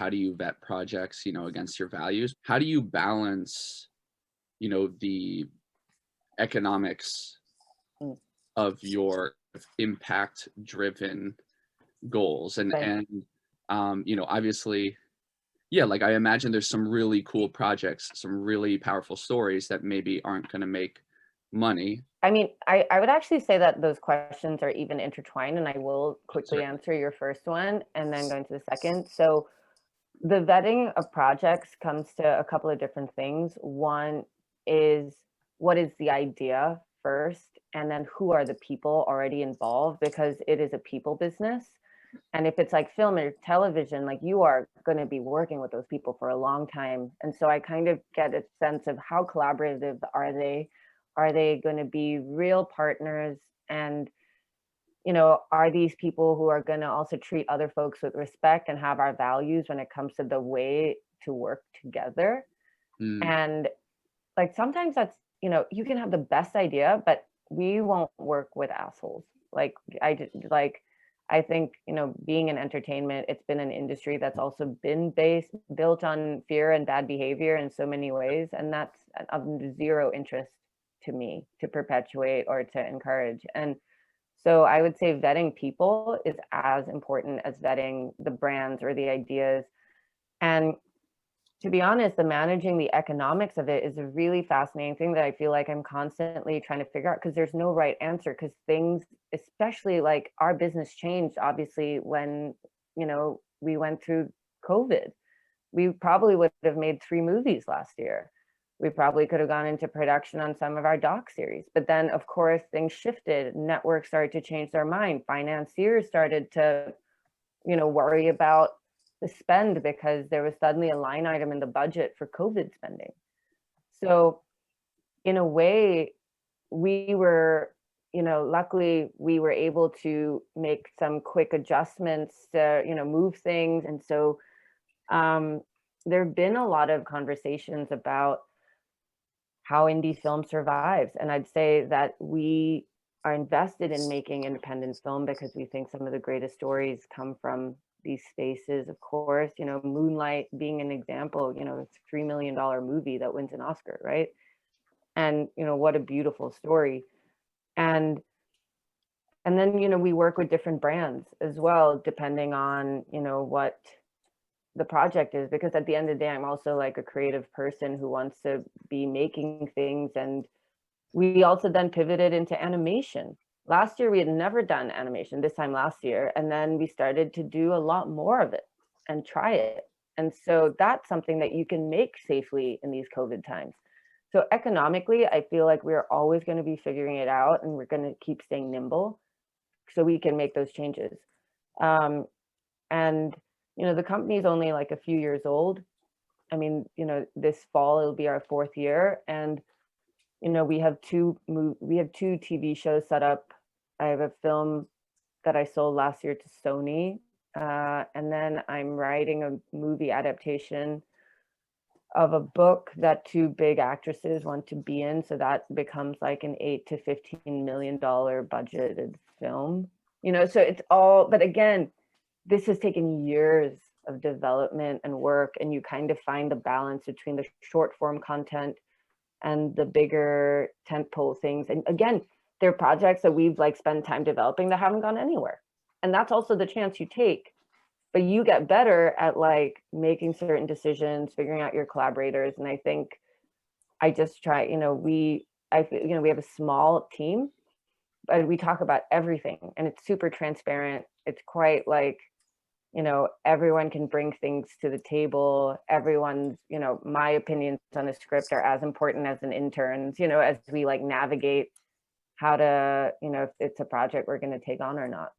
how do you vet projects, against your values? How do you balance, the economics Mm. of your impact driven goals? Right. Obviously, yeah, like I imagine there's some really cool projects, some really powerful stories that maybe aren't going to make money. I mean, I would actually say that those questions are even intertwined, and I will quickly Sorry. answer your first one and then go into the second. So the vetting of projects comes to a couple of different things. One is, what is the idea first, and then who are the people already involved, because it is a people business. And if it's like film or television, like you are going to be working with those people for a long time. And so I kind of get a sense of how collaborative are they? Are they going to be real partners? And are these people who are going to also treat other folks with respect and have our values when it comes to the way to work together? Mm, And like sometimes that's, you can have the best idea, but we won't work with assholes. Like I think, being in entertainment, it's been an industry that's also been built on fear and bad behavior in so many ways. And that's of zero interest to me to perpetuate or to encourage. And so I would say vetting people is as important as vetting the brands or the ideas. And to be honest, the managing the economics of it is a really fascinating thing that I feel like I'm constantly trying to figure out, because there's no right answer, because things, especially like our business changed obviously when, we went through COVID. We probably would have made 3 movies last year. We probably could have gone into production on some of our doc series. But then of course things shifted, networks started to change their mind, financiers started to, worry about the spend because there was suddenly a line item in the budget for COVID spending. So in a way, we were, luckily we were able to make some quick adjustments to, move things. And so there have been a lot of conversations about how indie film survives. And I'd say that we are invested in making independent film because we think some of the greatest stories come from these spaces. Of course, Moonlight being an example, it's a $3 million movie that wins an Oscar, right? And what a beautiful story. And then we work with different brands as well, depending on what the project is, because at the end of the day, I'm also like a creative person who wants to be making things. And we also then pivoted into animation. Last year, we had never done animation, this time last year. And then we started to do a lot more of it and try it. And so that's something that you can make safely in these COVID times. So economically, I feel like we're always going to be figuring it out, and we're going to keep staying nimble so we can make those changes. And the company is only like a few years old. I mean, this fall it'll be our 4th year, and we have two TV shows set up. I have a film that I sold last year to Sony, and then I'm writing a movie adaptation of a book that 2 big actresses want to be in. So that becomes like an $8 to $15 million budgeted film. So it's all, but again, this has taken years of development and work, and you kind of find the balance between the short form content and the bigger tentpole things. And again, there are projects that we've like spent time developing that haven't gone anywhere. And that's also the chance you take. But you get better at like making certain decisions, figuring out your collaborators. And I think I just try, we have a small team, but we talk about everything, and it's super transparent. It's quite like, everyone can bring things to the table. Everyone's, my opinions on a script are as important as an intern's, as we like navigate how to, if it's a project we're going to take on or not.